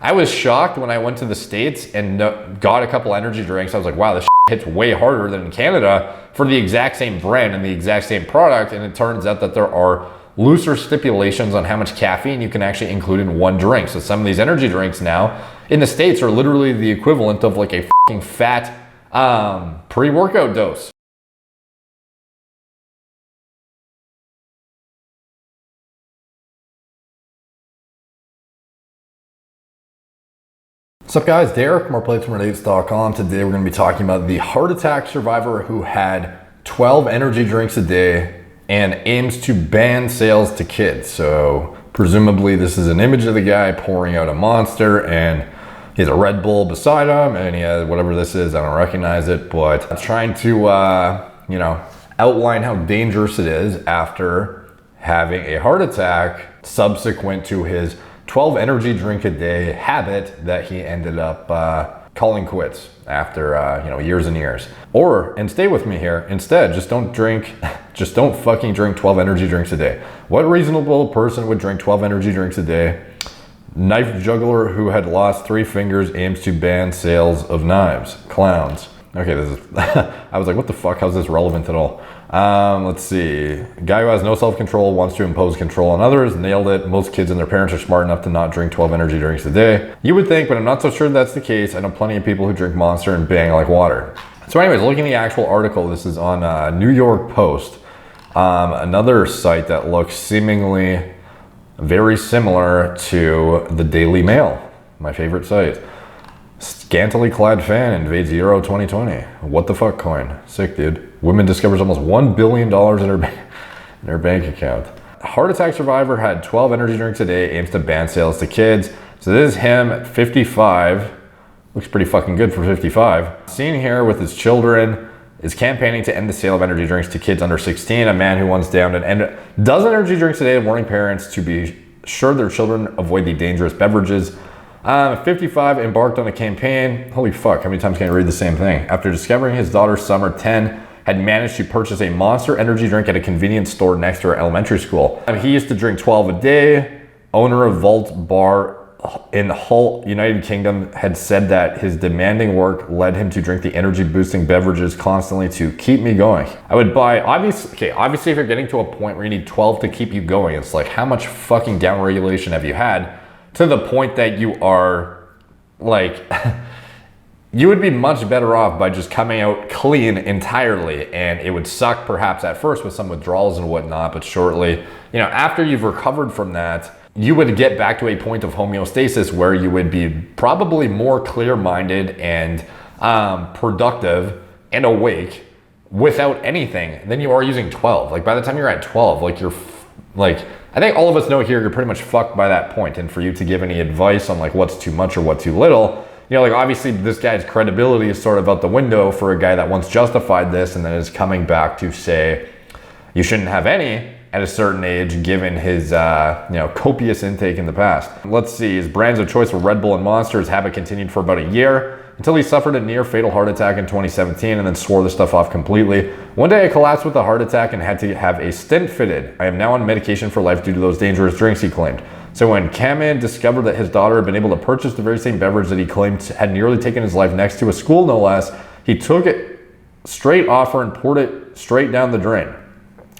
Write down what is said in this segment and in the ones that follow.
I was shocked when I went to the States and got a couple energy drinks. I was like, wow, this hits way harder than in Canada for the exact same brand and the exact same product. And it turns out that there are looser stipulations on how much caffeine you can actually include in one drink. So some of these energy drinks now in the States are literally the equivalent of like a fucking fat pre-workout dose. What's up guys, Derek, moreplates.com. Today we're going to be talking about the heart attack survivor who had 12 energy drinks a day and aims to ban sales to kids. So presumably this is an image of the guy pouring out a Monster and he has a Red Bull beside him and he has whatever this is, I don't recognize it, but I'm trying to outline how dangerous it is after having a heart attack subsequent to his 12 energy drink a day habit that he ended up calling quits after years and years. And stay with me here, instead just don't fucking drink 12 energy drinks a day. What reasonable person would drink 12 energy drinks a day? Knife juggler who had lost 3 fingers aims to ban sales of knives. Clowns. Okay, this is I was like, what the fuck, how's this relevant at all? Let's see. Guy who has no self-control wants to impose control on others. Nailed it. Most kids and their parents are smart enough to not drink 12 energy drinks a day. You would think, but I'm not so sure that's the case. I know plenty of people who drink Monster and bang like water. So anyways, looking at the actual article, this is on New York Post. Another site that looks seemingly very similar to the Daily Mail, my favorite site. Scantily clad fan invades Euro 2020. What the fuck coin? Sick, dude. Woman discovers almost $1 billion in her bank account. Heart attack survivor had 12 energy drinks a day, aims to ban sales to kids. So this is him at 55. Looks pretty fucking good for 55. Seen here with his children, is campaigning to end the sale of energy drinks to kids under 16. A man who once downed a dozen energy drinks a day, warning parents to be sure their children avoid the dangerous beverages. 55 embarked on a campaign. Holy fuck, how many times can I read the same thing? After discovering his daughter, Summer 10, had managed to purchase a Monster energy drink at a convenience store next to her elementary school. He used to drink 12 a day. Owner of Vault Bar in Hull, United Kingdom, had said that his demanding work led him to drink the energy boosting beverages constantly to keep me going. I would buy, obviously if you're getting to a point where you need 12 to keep you going, it's like, how much fucking down regulation have you had to the point that you are like, you would be much better off by just coming out clean entirely, and it would suck perhaps at first with some withdrawals and whatnot, but shortly, after you've recovered from that, you would get back to a point of homeostasis where you would be probably more clear-minded and productive and awake without anything than you are using 12. Like by the time you're at 12, I think all of us know here you're pretty much fucked by that point. And for you to give any advice on like what's too much or what too little, obviously this guy's credibility is sort of out the window for a guy that once justified this and then is coming back to say you shouldn't have any at a certain age given his copious intake in the past. Let's see, his brands of choice were Red Bull and Monster. His habit continued for about a year until he suffered a near fatal heart attack in 2017 and then swore the stuff off completely. One day I collapsed with a heart attack and had to have a stent fitted. I am now on medication for life due to those dangerous drinks, he claimed. So when Caffeine discovered that his daughter had been able to purchase the very same beverage that he claimed had nearly taken his life next to a school no less, he took it straight off her and poured it straight down the drain.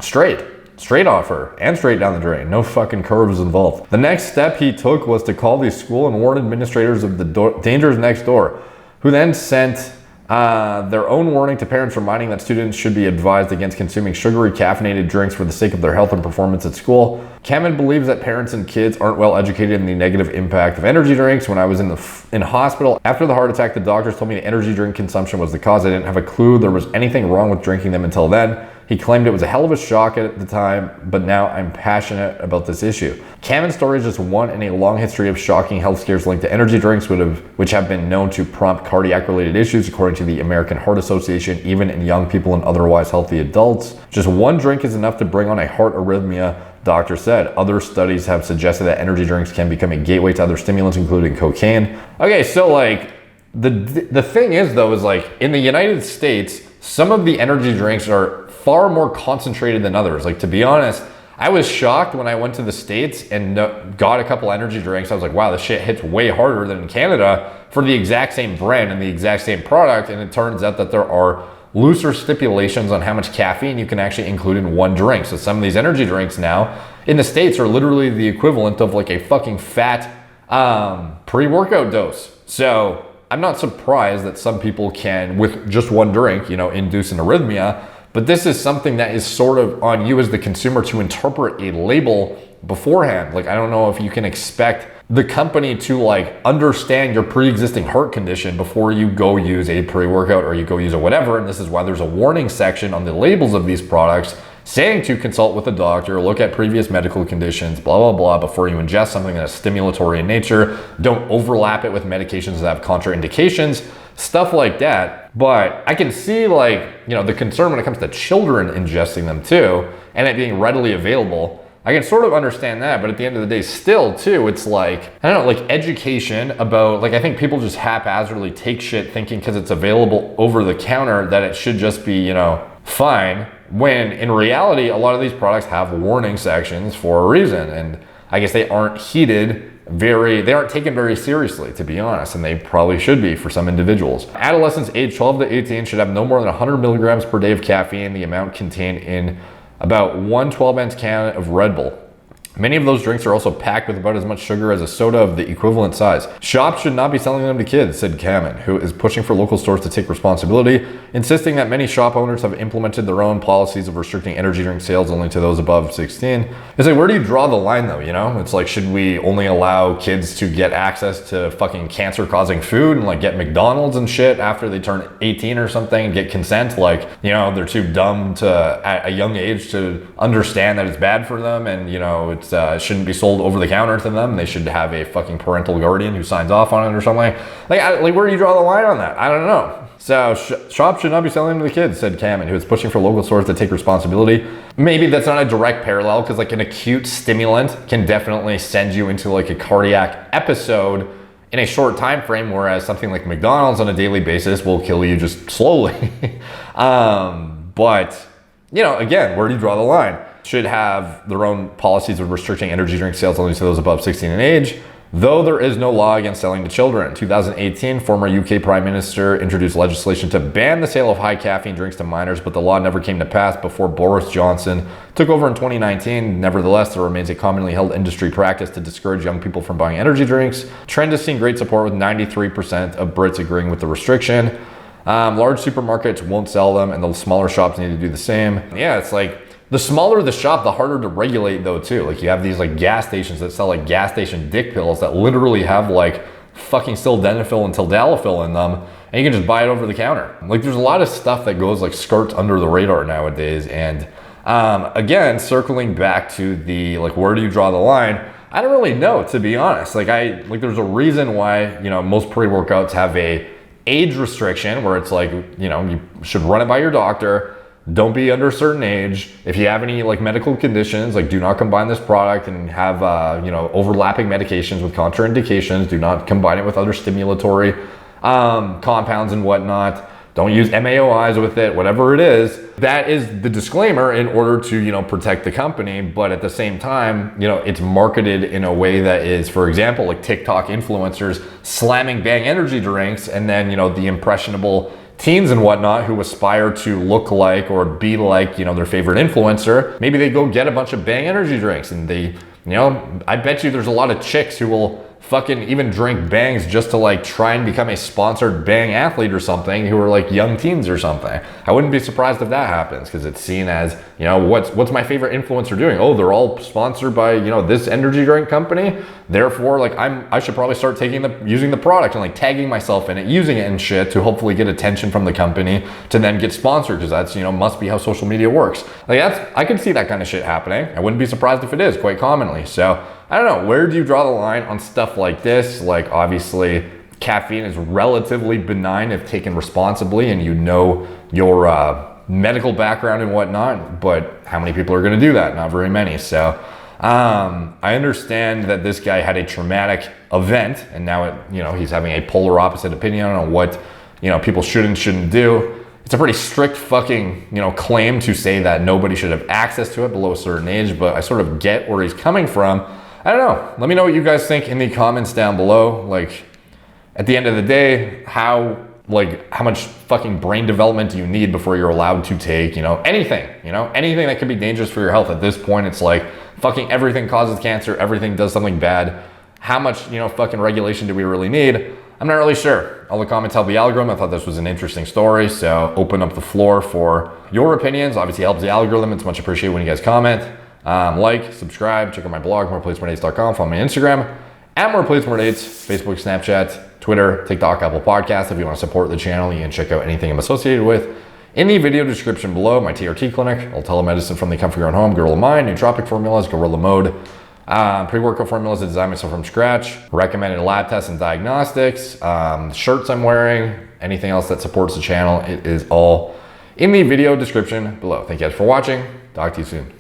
Straight off her and straight down the drain. No fucking curves involved. The next step he took was to call the school and warn administrators of the dangers next door, who then sent their own warning to parents reminding that students should be advised against consuming sugary caffeinated drinks for the sake of their health and performance at school. Cameron believes that parents and kids aren't well educated in the negative impact of energy drinks. When I was in hospital after the heart attack, the doctors told me the energy drink consumption was the cause. I didn't have a clue there was anything wrong with drinking them until then. He claimed it was a hell of a shock at the time, but now I'm passionate about this issue. Cameron's story is just one in a long history of shocking health scares linked to energy drinks, which have been known to prompt cardiac-related issues, according to the American Heart Association, even in young people and otherwise healthy adults. Just one drink is enough to bring on a heart arrhythmia, doctor said. Other studies have suggested that energy drinks can become a gateway to other stimulants, including cocaine. Okay, so like, the thing is though, is like, in the United States, some of the energy drinks are far more concentrated than others. Like, to be honest, I was shocked when I went to the States and got a couple energy drinks. I was like, wow, this shit hits way harder than in Canada for the exact same brand and the exact same product. And it turns out that there are looser stipulations on how much caffeine you can actually include in one drink. So some of these energy drinks now in the States are literally the equivalent of like a fucking fat pre-workout dose. So I'm not surprised that some people can, with just one drink, induce an arrhythmia, but this is something that is sort of on you as the consumer to interpret a label beforehand. Like, I don't know if you can expect the company to like understand your pre-existing heart condition before you go use a pre-workout or you go use a whatever. And this is why there's a warning section on the labels of these products saying to consult with a doctor, look at previous medical conditions, blah, blah, blah, before you ingest something that is stimulatory in nature. Don't overlap it with medications that have contraindications, stuff like that. But I can see the concern when it comes to children ingesting them too, and it being readily available. I can sort of understand that, but at the end of the day, still too, it's like, I don't know, like education about, I think people just haphazardly take shit thinking because it's available over the counter that it should just be, fine. When in reality, a lot of these products have warning sections for a reason. And I guess they aren't they aren't taken very seriously, to be honest, and they probably should be for some individuals. Adolescents aged 12 to 18 should have no more than 100 milligrams per day of caffeine, the amount contained in about one 12-ounce can of Red Bull. Many of those drinks are also packed with about as much sugar as a soda of the equivalent size. Shops should not be selling them to kids, said Kamen, who is pushing for local stores to take responsibility, insisting that many shop owners have implemented their own policies of restricting energy drink sales only to those above 16. It's like, where do you draw the line though, It's like, should we only allow kids to get access to fucking cancer-causing food and get McDonald's and shit after they turn 18 or something and get consent? They're too dumb at a young age to understand that it's bad for them and, it shouldn't be sold over the counter to them. They should have a fucking parental guardian who signs off on it or something. Where do you draw the line on that? I don't know. So shops should not be selling them to the kids, said Kamen, who is pushing for local stores to take responsibility. Maybe that's not a direct parallel because an acute stimulant can definitely send you into a cardiac episode in a short time frame, whereas something like McDonald's on a daily basis will kill you just slowly. But again, where do you draw the line? Should have their own policies of restricting energy drink sales only to those above 16 in age, though there is no law against selling to children. In 2018, former UK Prime Minister introduced legislation to ban the sale of high caffeine drinks to minors, but the law never came to pass before Boris Johnson took over in 2019. Nevertheless, there remains a commonly held industry practice to discourage young people from buying energy drinks. Trend has seen great support with 93% of Brits agreeing with the restriction. Large supermarkets won't sell them, and the smaller shops need to do the same. Yeah, it's the smaller the shop, the harder to regulate though too. You have these gas stations that sell gas station dick pills that literally have fucking sildenafil and tadalafil in them, and you can just buy it over the counter. There's a lot of stuff that goes skirts under the radar nowadays. And again, circling back to the where do you draw the line? I don't really know, to be honest. There's a reason why most pre-workouts have a age restriction where it's you should run it by your doctor. Don't be under a certain age. If you have any medical conditions, do not combine this product and have overlapping medications with contraindications. Do not combine it with other stimulatory compounds and whatnot. Don't use MAOIs with it, whatever it is. That is the disclaimer in order to protect the company. But at the same time, it's marketed in a way that is, for example, TikTok influencers slamming Bang energy drinks, and then the impressionable teens and whatnot who aspire to look like or be like, their favorite influencer. Maybe they go get a bunch of Bang energy drinks and they, I bet you there's a lot of chicks who will fucking even drink Bangs just to try and become a sponsored Bang athlete or something, who are young teens or something. I wouldn't be surprised if that happens, because it's seen as, what's my favorite influencer doing? Oh, they're all sponsored by, this energy drink company. Therefore, I should probably start using the product and tagging myself in it, using it and shit to hopefully get attention from the company to then get sponsored, because that's, must be how social media works. I could see that kind of shit happening. I wouldn't be surprised if it is, quite commonly. So I don't know, where do you draw the line on stuff like this? Obviously, caffeine is relatively benign if taken responsibly and your medical background and whatnot, but how many people are going to do that? Not very many. So I understand that this guy had a traumatic event, and now he's having a polar opposite opinion on what people should and shouldn't do. it's a pretty strict fucking, claim to say that nobody should have access to it below a certain age, but I sort of get where he's coming from. I don't know. Let me know what you guys think in the comments down below. Like, at the end of the day, how much fucking brain development do you need before you're allowed to take, anything that could be dangerous for your health? At this point, it's like fucking everything causes cancer, everything does something bad. How much, fucking regulation do we really need? I'm not really sure. All the comments help the algorithm. I thought this was an interesting story, so open up the floor for your opinions. Obviously, it helps the algorithm. It's much appreciated when you guys comment. Like, subscribe, check out my blog, moreplatesmoredates.com. Follow me on Instagram, at moreplatesmoredates, Facebook, Snapchat, Twitter, TikTok, Apple Podcasts. If you want to support the channel, you can check out anything I'm associated with in the video description below. My TRT clinic, all telemedicine from the comfort of your own home, Gorilla Mind, nootropic formulas, Gorilla Mode, pre-workout formulas I designed myself from scratch, recommended lab tests and diagnostics, shirts I'm wearing, anything else that supports the channel. It is all in the video description below. Thank you guys for watching. Talk to you soon.